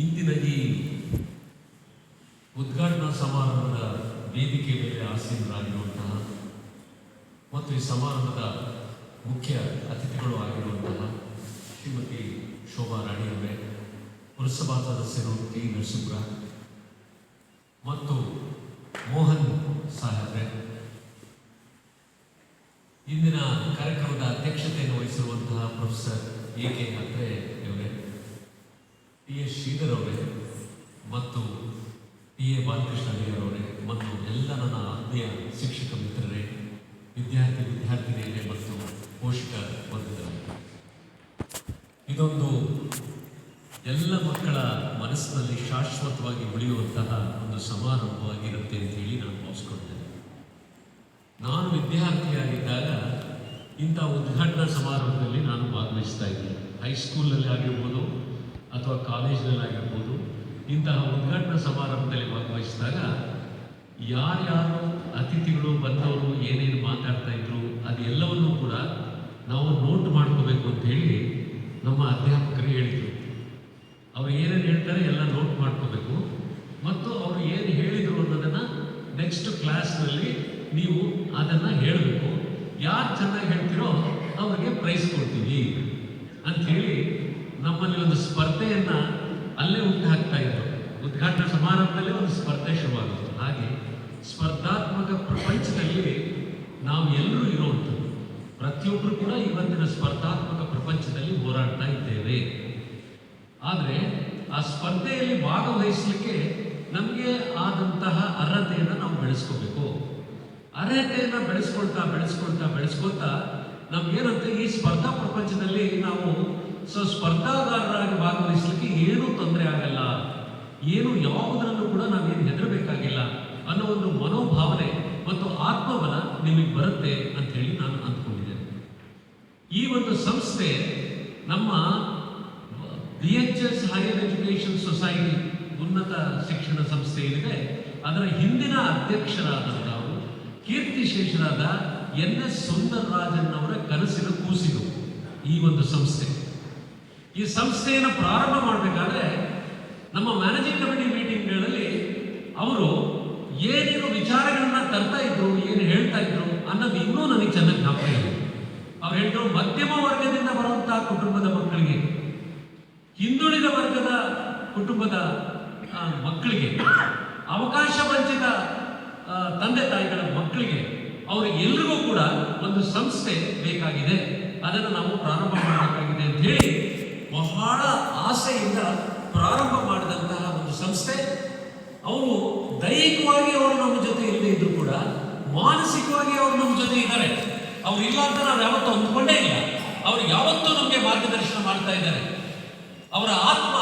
ಇಂದಿನ ಈ ಉದ್ಘಾಟನಾ ಸಮಾರಂಭದ ವೇದಿಕೆ ಮೇಲೆ ಆಸೀನರಾಗಿರುವಂತಹ ಮತ್ತು ಈ ಸಮಾರಂಭದ ಮುಖ್ಯ ಅತಿಥಿಗಳು ಆಗಿರುವಂತಹ ಶ್ರೀಮತಿ ಶೋಭಾ ರಾಣಿಯವರೇ, ಪುರಸಭಾ ಸದಸ್ಯರು ಟಿ ನರಸಿಂಹರ ಮತ್ತು ಮೋಹನ್ ಸಾಹೇಬ್ರೆ, ಇಂದಿನ ಕಾರ್ಯಕ್ರಮದ ಅಧ್ಯಕ್ಷತೆಯನ್ನು ವಹಿಸಿರುವಂತಹ ಪ್ರೊಫೆಸರ್ ಎ.ಕೆ. ಹತ್ರೆ ಅವರೇ, ಟಿ.ಎಸ್. ಶ್ರೀಧರ್ ಅವರೇ ಮತ್ತು ಟಿ.ಎ. ಬಾಲಕೃಷ್ಣ ಅವರೇ ಮತ್ತು ಎಲ್ಲ ನನ್ನ ಆತ್ಮೀಯ ಶಿಕ್ಷಕ ಮಿತ್ರರೇ, ವಿದ್ಯಾರ್ಥಿನಿಯರೇ ಮತ್ತು ಪೋಷಕ ವರ್ಗದವರೇ, ಇದೊಂದು ಎಲ್ಲ ಮಕ್ಕಳ ಮನಸ್ಸಿನಲ್ಲಿ ಶಾಶ್ವತವಾಗಿ ಉಳಿಯುವಂತಹ ಒಂದು ಸಮಾರಂಭವಾಗಿರುತ್ತೆ ಅಂತ ಹೇಳಿ ನಾನು ಭಾವಿಸ್ಕೊಳ್ತೇನೆ. ನಾನು ವಿದ್ಯಾರ್ಥಿಯಾಗಿದ್ದಾಗ ಇಂಥ ಉದ್ಘಾಟನಾ ಸಮಾರಂಭದಲ್ಲಿ ನಾನು ಭಾಗವಹಿಸ್ತಾ ಇದ್ದೆ. ಹೈಸ್ಕೂಲಲ್ಲಿ ಆಗಿರ್ಬೋದು ಅಥವಾ ಕಾಲೇಜಿನಲ್ಲಿ ಆಗಿರ್ಬೋದು, ಇಂತಹ ಉದ್ಘಾಟನಾ ಸಮಾರಂಭದಲ್ಲಿ ಭಾಗವಹಿಸಿದಾಗ ಯಾರ್ಯಾರು ಅತಿಥಿಗಳು ಬಂದವರು ಏನೇನು ಮಾತಾಡ್ತಾ ಇದ್ರು ಅದೆಲ್ಲವನ್ನೂ ಕೂಡ ನಾವು ನೋಟ್ ಮಾಡ್ಕೋಬೇಕು ಅಂತ ಹೇಳಿ ನಮ್ಮ ಅಧ್ಯಾಪಕರು ಹೇಳಿದರು. ಅವ್ರು ಏನೇನು ಹೇಳ್ತಾರೆ ಎಲ್ಲ ನೋಟ್ ಮಾಡ್ಕೋಬೇಕು ಮತ್ತು ಅವರು ಏನು ಹೇಳಿದರು ಅನ್ನೋದನ್ನು ನೆಕ್ಸ್ಟ್ ಕ್ಲಾಸ್ನಲ್ಲಿ ನೀವು ಅದನ್ನು ಹೇಳಬೇಕು. ಯಾರು ಚೆನ್ನಾಗಿ ಹೇಳ್ತೀರೋ ಅವರಿಗೆ ಪ್ರೈಸ್ ಕೊಡ್ತೀವಿ ಅಂಥೇಳಿ ನಮ್ಮಲ್ಲಿ ಒಂದು ಸ್ಪರ್ಧೆಯನ್ನು ಅಲ್ಲೇ ಹುಟ್ಟು ಹಾಕ್ತಾ ಇದ್ರು. ಉದ್ಘಾಟನಾ ಸಮಾರಂಭದಲ್ಲೇ ಒಂದು ಸ್ಪರ್ಧೆ ಶುರುವಾಗುತ್ತೆ. ಹಾಗೆ ಸ್ಪರ್ಧಾತ್ಮಕ ಪ್ರಪಂಚದಲ್ಲಿ ನಾವು ಎಲ್ಲರೂ ಇರುವಂಥದ್ದು, ಪ್ರತಿಯೊಬ್ಬರು ಕೂಡ ಇವತ್ತಿನ ಸ್ಪರ್ಧಾತ್ಮಕ ಪ್ರಪಂಚದಲ್ಲಿ ಹೋರಾಡ್ತಾ ಇದ್ದೇವೆ. ಆದರೆ ಆ ಸ್ಪರ್ಧೆಯಲ್ಲಿ ಭಾಗವಹಿಸಲಿಕ್ಕೆ ನಮಗೆ ಆದಂತಹ ಅರ್ಹತೆಯನ್ನು ನಾವು ಬೆಳೆಸ್ಕೋಬೇಕು. ಅರ್ಹತೆಯನ್ನು ಬೆಳೆಸ್ಕೊಳ್ತಾ ನಮ್ಗೇನಂತೆ ಈ ಸ್ಪರ್ಧಾ ಪ್ರಪಂಚದಲ್ಲಿ ನಾವು ಸ್ಪರ್ಧಾಗಾರರಾಗಿ ಭಾಗವಹಿಸಲಿಕ್ಕೆ ಏನೂ ತೊಂದರೆ ಆಗಲ್ಲ, ಯಾವುದರಲ್ಲೂ ಕೂಡ ನಾವೇನು ಹೆದರಬೇಕಾಗಿಲ್ಲ ಅನ್ನೋ ಒಂದು ಮನೋಭಾವನೆ ಮತ್ತು ಆತ್ಮಬಲ ನಿಮಗೆ ಬರುತ್ತೆ ಅಂತ ಹೇಳಿ ನಾನು ಅಂದ್ಕೊಂಡಿದ್ದೇನೆ. ಈ ಒಂದು ಸಂಸ್ಥೆ ನಮ್ಮ BHS ಹೈಯರ್ ಎಜುಕೇಷನ್ ಸೊಸೈಟಿ ಉನ್ನತ ಶಿಕ್ಷಣ ಸಂಸ್ಥೆ ಏನಿದೆ ಅದರ ಹಿಂದಿನ ಅಧ್ಯಕ್ಷರಾದಂಥವರು ಕೀರ್ತಿಶೇಷರಾದ NS ಸುಂದರರಾಜನ್ ಅವರ ಕನಸಿನ ಕೂಸಿದು ಈ ಒಂದು ಸಂಸ್ಥೆ. ಈ ಸಂಸ್ಥೆಯನ್ನು ಪ್ರಾರಂಭ ಮಾಡಬೇಕಾದ್ರೆ ನಮ್ಮ ಮ್ಯಾನೇಜಿಂಗ್ ಕಮಿಟಿ ಮೀಟಿಂಗ್ಗಳಲ್ಲಿ ಅವರು ಏನೇನು ವಿಚಾರಗಳನ್ನ ತರ್ತಾ ಇದ್ರು, ಏನು ಹೇಳ್ತಾ ಇದ್ರು ಅನ್ನೋದು ಇನ್ನೂ ನನಗೆ ಚೆನ್ನಾಗಿ ಜ್ಞಾಪಕ ಇದೆ. ಅವ್ರು ಹೇಳಿದ್ರು, ಮಧ್ಯಮ ವರ್ಗದಿಂದ ಬರುವಂತಹ ಕುಟುಂಬದ ಮಕ್ಕಳಿಗೆ, ಹಿಂದುಳಿದ ವರ್ಗದ ಕುಟುಂಬದ ಮಕ್ಕಳಿಗೆ, ಅವಕಾಶ ವಂಚಿತ ತಂದೆ ತಾಯಿಗಳ ಮಕ್ಕಳಿಗೆ, ಅವರಿಗೆಲ್ಲರಿಗೂ ಕೂಡ ಒಂದು ಸಂಸ್ಥೆ ಬೇಕಾಗಿದೆ, ಅದನ್ನು ನಾವು ಪ್ರಾರಂಭ ಮಾಡಬೇಕಾಗಿದೆ ಅಂತ ಹೇಳಿ ಬಹಳ ಆಸೆಯಿಂದ ಪ್ರಾರಂಭ ಮಾಡಿದಂತಹ ಒಂದು ಸಂಸ್ಥೆ. ಅವರು ದೈಹಿಕವಾಗಿ ಅವರು ನಮ್ಮ ಜೊತೆ ಇಲ್ಲದೆ ಇದ್ರು ಕೂಡ ಮಾನಸಿಕವಾಗಿ ಅವರು ನಮ್ಮ ಜೊತೆ ಇದ್ದಾರೆ. ಅವ್ರು ಇಲ್ಲ ಅಂತ ನಾವು ಯಾವತ್ತೂ ಅಂದ್ಕೊಂಡೇ ಇಲ್ಲ. ಅವರು ಯಾವತ್ತೂ ನಮಗೆ ಮಾರ್ಗದರ್ಶನ ಮಾಡ್ತಾ ಇದ್ದಾರೆ. ಅವರ ಆತ್ಮ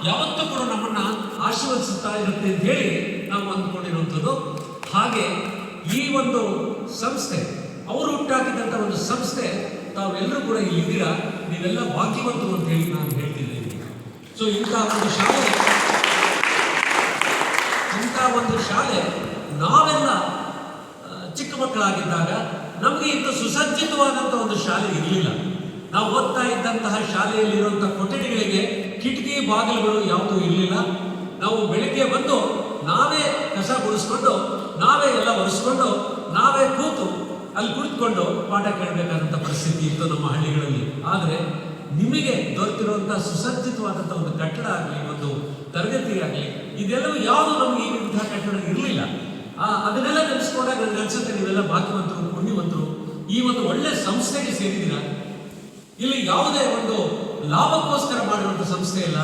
ಯಾವತ್ತೂ ಕೂಡ ನಮ್ಮನ್ನ ಆಶೀರ್ವದಿಸುತ್ತಾ ಇರುತ್ತೆ ಅಂತ ಹೇಳಿ ನಾವು ಅಂದ್ಕೊಂಡಿರುವಂಥದ್ದು. ಹಾಗೆ ಈ ಒಂದು ಸಂಸ್ಥೆ ಅವರು ಹುಟ್ಟಾಕಿದಂಥ ಒಂದು ಸಂಸ್ಥೆ, ತಾವೆಲ್ಲರೂ ಕೂಡ ಇಲ್ಲಿದ್ದೀರಾ, ನೀವೆಲ್ಲ ಭಾಗ್ಯವಂತರು ಅಂತ ಹೇಳಿ ನಾನು ಹೇಳ್ತಿದ್ದೀನಿ. ಸೊ ಇಂಥ ಒಂದು ಶಾಲೆ ನಾವೆಲ್ಲ ಚಿಕ್ಕ ಮಕ್ಕಳಾಗಿದ್ದಾಗ ನಮಗೆ ಇಂಥ ಸುಸಜ್ಜಿತವಾದಂಥ ಒಂದು ಶಾಲೆ ಇರಲಿಲ್ಲ. ನಾವು ಓದ್ತಾ ಇದ್ದಂತಹ ಶಾಲೆಯಲ್ಲಿರುವಂಥ ಕೊಠಡಿಗಳಿಗೆ ಕಿಟಕಿ ಬಾಗಿಲುಗಳು ಯಾವುದೂ ಇರಲಿಲ್ಲ. ನಾವು ಬೆಳಿಗ್ಗೆ ಬಂದು ನಾವೇ ಕಸ ಗುಡಿಸ್ಕೊಂಡು, ನಾವೇ ಎಲ್ಲ ಒರೆಸ್ಕೊಂಡು, ನಾವೇ ಕೂತು ಅಲ್ಲಿ ಕುಳಿತುಕೊಂಡು ಪಾಠ ಕೇಳಬೇಕಾದಂಥ ಪರಿಸ್ಥಿತಿ ಇತ್ತು ನಮ್ಮ ಹಳ್ಳಿಗಳಲ್ಲಿ. ಆದರೆ ನಿಮಗೆ ದೊರೆತಿರುವಂಥ ಸುಸಜ್ಜಿತವಾದಂಥ ಒಂದು ಕಟ್ಟಡ ಆಗಲಿ, ಒಂದು ತರಗತಿ ಆಗಲಿ, ಇದೆಲ್ಲವೂ ಯಾವುದು ನಮಗೆ ಇಂತಹ ಕಟ್ಟಡ ಇರಲಿಲ್ಲ. ಅದನ್ನೆಲ್ಲ ನೆನೆಸ್ಕೊಂಡಾಗ ನನಗೆ ಅನ್ಸುತ್ತೆ ನೀವೆಲ್ಲ ಭಾಗ್ಯವಂತರು, ಪುಣ್ಯವಂತರು. ಈ ಒಂದು ಒಳ್ಳೆ ಸಂಸ್ಥೆಗೆ ಸೇರಿದ್ದೀರಾ. ಇಲ್ಲಿ ಯಾವುದೇ ಒಂದು ಲಾಭಕ್ಕೋಸ್ಕರ ಮಾಡಿರುವಂಥ ಸಂಸ್ಥೆ ಇಲ್ಲ.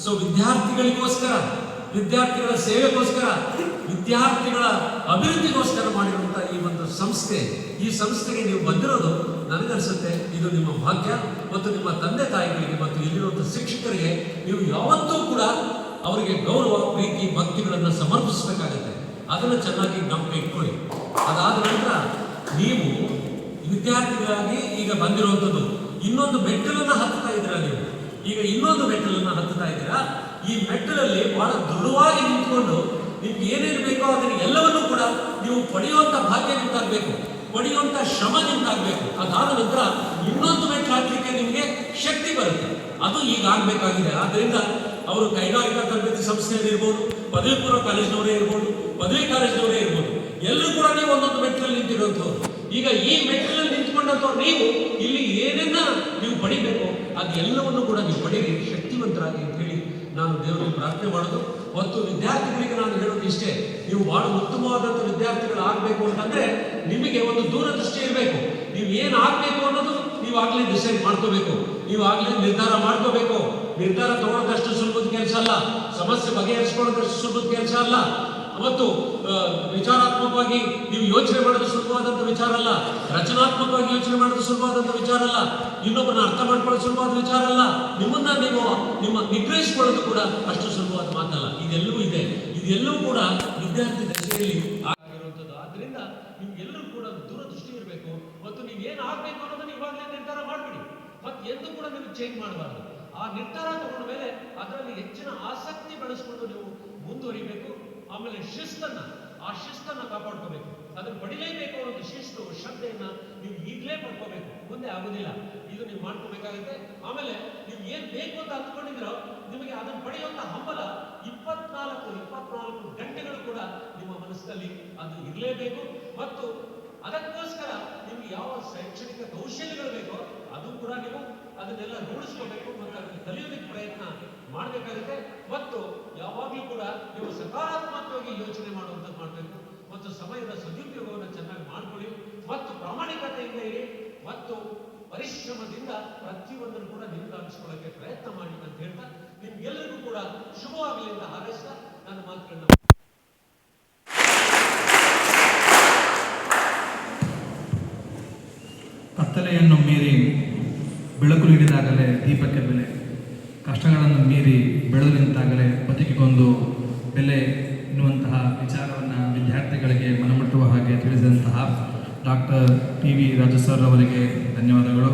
ಸೊ ವಿದ್ಯಾರ್ಥಿಗಳಿಗೋಸ್ಕರ, ವಿದ್ಯಾರ್ಥಿಗಳ ಸೇವೆಗೋಸ್ಕರ, ವಿದ್ಯಾರ್ಥಿಗಳ ಅಭಿವೃದ್ಧಿಗೋಸ್ಕರ ಮಾಡಿರುವಂಥ ಈ ಒಂದು ಸಂಸ್ಥೆ, ಈ ಸಂಸ್ಥೆಗೆ ನೀವು ಬಂದಿರೋದು ನನಗನ್ಸುತ್ತೆ ಇದು ನಿಮ್ಮ ಭಾಗ್ಯ. ಮತ್ತು ನಿಮ್ಮ ತಂದೆ ತಾಯಿಗಳಿಗೆ ಮತ್ತು ಇಲ್ಲಿರುವಂಥ ಶಿಕ್ಷಕರಿಗೆ ನೀವು ಯಾವತ್ತೂ ಕೂಡ ಅವರಿಗೆ ಗೌರವ, ಪ್ರೀತಿ, ಭಕ್ತಿಗಳನ್ನು ಸಮರ್ಪಿಸಬೇಕಾಗತ್ತೆ. ಅದನ್ನು ಚೆನ್ನಾಗಿ ಜ್ಞಾಪಕ ಇಟ್ಕೊಳ್ಳಿ. ಅದಾದ ನಂತರ ನೀವು ವಿದ್ಯಾರ್ಥಿಗಳಾಗಿ ಈಗ ಬಂದಿರುವಂಥದ್ದು ಇನ್ನೊಂದು ಮೆಟ್ಟಲನ್ನು ಹತ್ತುತ್ತಾ ಇದ್ದೀರಾ. ನೀವು ಈಗ ಇನ್ನೊಂದು ಮೆಟ್ಟಲನ್ನು ಹತ್ತುತ್ತಾ ಇದ್ದೀರಾ. ಈ ಮೆಟ್ಟಲಲ್ಲಿ ಬಹಳ ದೃಢವಾಗಿ ನಿಂತ್ಕೊಂಡು ನಿಮ್ಗೆ ಏನೇನು ಬೇಕೋ ಅದನ್ನು ಎಲ್ಲವನ್ನೂ ಕೂಡ ನೀವು ಪಡೆಯುವಂಥ ಭಾಗ್ಯ ನಿಮ್ದಾಗಬೇಕು, ಪಡೆಯುವಂಥ ಶ್ರಮ ನಿಮ್ದಾಗಬೇಕು. ಅದಾದ ನಂತರ ಇನ್ನೊಂದು ಮೆಟ್ಟಲು ಹಾಕಲಿಕ್ಕೆ ನಿಮಗೆ ಶಕ್ತಿ ಬರುತ್ತೆ. ಅದು ಈಗ ಆಗಬೇಕಾಗಿದೆ. ಆದ್ದರಿಂದ ಅವರು ಕೈಗಾರಿಕಾ ತರಬೇತಿ ಸಂಸ್ಥೆಯಲ್ಲಿರ್ಬೋದು, ಪದವಿ ಪೂರ್ವ ಕಾಲೇಜಿನವರೇ ಇರ್ಬೋದು, ಪದವಿ ಕಾಲೇಜಿನವರೇ ಇರ್ಬೋದು, ಎಲ್ಲರೂ ಕೂಡ ನೀವು ಒಂದೊಂದು ಮೆಟ್ಟಿಲಲ್ಲಿ ನಿಂತಿರುವಂಥವ್ರು. ಈಗ ಈ ಮೆಟ್ಟಿಲಲ್ಲಿ ನಿಂತ್ಕೊಂಡಂಥವ್ರು ನೀವು ಇಲ್ಲಿ ಏನನ್ನ ನೀವು ಪಡಿಬೇಕು ಅದೆಲ್ಲವನ್ನು ಕೂಡ ನೀವು ಪಡೀರಿ, ಶಕ್ತಿವಂತರಾಗಿ ಅಂತ ಹೇಳಿ ನಾನು ದೇವರಲ್ಲಿ ಪ್ರಾರ್ಥನೆ ಮಾಡೋದು. ಮತ್ತು ವಿದ್ಯಾರ್ಥಿಗಳಿಗೆ ನಾನು ಹೇಳೋದು ಇಷ್ಟೇ, ನೀವು ಬಹಳ ಉತ್ತಮವಾದಂಥ ವಿದ್ಯಾರ್ಥಿಗಳು ಆಗಬೇಕು ಅಂತಂದ್ರೆ ನಿಮಗೆ ಒಂದು ದೂರದೃಷ್ಟಿ ಇರಬೇಕು. ನೀವು ಏನು ಆಗಬೇಕು ಅನ್ನೋದು ನೀವಾಗಲೇ ಡಿಸೈಡ್ ಮಾಡ್ಕೋಬೇಕು, ನೀವಾಗಲೇ ನಿರ್ಧಾರ ಮಾಡ್ಕೋಬೇಕು. ನಿರ್ಧಾರ ತಗೊಳ್ಳೋದಷ್ಟು ಸುಲಭದ ಕೆಲಸ ಅಲ್ಲ, ಸಮಸ್ಯೆ ಬಗೆಹರಿಸ್ಕೊಳ್ಳೋದಷ್ಟು ಸುಲಭದ ಕೆಲಸ ಅಲ್ಲ, ಮತ್ತು ವಿಚಾರಾತ್ಮಕವಾಗಿ ನೀವು ಯೋಚನೆ ಮಾಡೋದು ಸುಲಭವಾದಂಥ ವಿಚಾರ ಅಲ್ಲ, ರಚನಾತ್ಮಕವಾಗಿ ಯೋಚನೆ ಮಾಡೋದು ಸುಲಭವಾದಂಥ ವಿಚಾರ ಅಲ್ಲ, ಇನ್ನೊಬ್ಬರನ್ನ ಅರ್ಥ ಮಾಡ್ಕೊಳ್ಳೋದು ಸುಲಭವಾದ ವಿಚಾರ ಅಲ್ಲ, ನಿಮ್ಮನ್ನ ನೀವು ನಿಗ್ರಹಿಸಿಕೊಳ್ಳೋದು ಕೂಡ ಅಷ್ಟು ಸುಲಭವಾದ ಮಾತಲ್ಲ. ಇದೆಲ್ಲವೂ ಇದೆ, ಇದೆಲ್ಲವೂ ಕೂಡ ವಿದ್ಯಾರ್ಥಿ ದಶೆಯಲ್ಲಿ ಆಗಿರುವಂಥದ್ದು. ಆದ್ರಿಂದ ನಿಮ್ಗೆಲ್ಲರೂ ಕೂಡ ದೂರದೃಷ್ಟಿ ಇರಬೇಕು ಮತ್ತು ನೀವು ಏನು ಆಗ್ಬೇಕು ಅನ್ನೋದನ್ನ ಇವಾಗಲೇ ನಿರ್ಧಾರ ಮಾಡ್ಬಿಡಿ. ಮತ್ತೆ ಎಂದು ಕೂಡ ನೀವು ಚೇಂಜ್ ಮಾಡಬಾರ್ದು. ಆ ನಿರ್ಧಾರ ತಗೊಂಡ ಮೇಲೆ ಅದರಲ್ಲಿ ಹೆಚ್ಚಿನ ಆಸಕ್ತಿ ಬೆಳೆಸ್ಕೊಂಡು ನೀವು ಮುಂದುವರಿಬೇಕು. ಆಮೇಲೆ ಆ ಶಿಸ್ತನ್ನ ಕಾಪಾಡ್ಕೋಬೇಕು. ಅದನ್ನು ಪಡಿಲೇಬೇಕು ಅನ್ನೋದು ಶಿಸ್ತು, ಶ್ರದ್ಧೆಯನ್ನ ನೀವು ಈಗಲೇ ಪಡ್ಕೋಬೇಕು, ಮುಂದೆ ಆಗೋದಿಲ್ಲ. ಇದು ನೀವು ಮಾಡ್ಕೋಬೇಕಾಗುತ್ತೆ. ಆಮೇಲೆ ನೀವು ಏನ್ ಬೇಕು ಅಂತ ಅಂದ್ಕೊಂಡಿದ್ರೋ ನಿಮಗೆ ಅದನ್ನು ಪಡೆಯುವಂತ ಹಂಬಲ 24 ಗಂಟೆಗಳು ಕೂಡ ನಿಮ್ಮ ಮನಸ್ಸಿನಲ್ಲಿ ಅದು ಇರಲೇಬೇಕು. ಮತ್ತು ಅದಕ್ಕೋಸ್ಕರ ನಿಮ್ಗೆ ಯಾವ ಶೈಕ್ಷಣಿಕ ಕೌಶಲ್ಯಗಳು ಬೇಕೋ ಅದು ಕೂಡ ನೀವು ಅದನ್ನೆಲ್ಲ ರೂಢಿಸ್ಕೋಬೇಕು ಮತ್ತು ಅದನ್ನು ಕಲಿಯೋದಕ್ಕೆ ಪ್ರಯತ್ನ ಮಾಡಬೇಕಾಗುತ್ತೆ. ಮತ್ತು ಯಾವಾಗಲೂ ಕೂಡ ನೀವು ಸಕಾರಾತ್ಮಕವಾಗಿ ಯೋಚನೆ ಮಾಡುವಂಥದ್ದು ಮಾಡಬೇಕು ಮತ್ತು ಸಮಯದ ಸದುಪಯೋಗವನ್ನು ಚೆನ್ನಾಗಿ ಮಾಡ್ಕೊಳ್ಳಿ ಮತ್ತು ಪ್ರಾಮಾಣಿಕತೆಯಿಂದ ಇರಿ ಮತ್ತು ಪರಿಶ್ರಮದಿಂದ ಪ್ರತಿಯೊಂದನ್ನು ಕೂಡ ನಿಮ್ಗಾಗಿಸ್ಕೊಳ್ಳೋಕೆ ಪ್ರಯತ್ನ ಮಾಡಿ ಅಂತ ಹೇಳ್ತಾ ನಿಮ್ಗೆಲ್ಲರಿಗೂ ಕೂಡ ಶುಭವಾಗಲಿ ಅಂತ ಹಾರೈಸ್ತಾ ನನ್ನ ಮಾತುಗಳನ್ನ ಕತ್ತಲೆಯನ್ನು ಮೀರಿ ಬೆಳಕು ನೀಡಿದಾಗಲೇ ದೀಪಕ್ಕೆ ಬೆಲೆ, ಕಷ್ಟಗಳನ್ನು ಮೀರಿ ಬೆಳೆದು ನಿಂತಾಗಲೇ ಬದುಕಿಗೊಂದು ಬೆಲೆ ಎನ್ನುವಂತಹ ವಿಚಾರವನ್ನು ವಿದ್ಯಾರ್ಥಿಗಳಿಗೆ ಮನಮುಟ್ಟುವ ಹಾಗೆ ತಿಳಿಸಿದಂತಹ doctor T V Raju sir ಅವರಿಗೆ ಧನ್ಯವಾದಗಳು.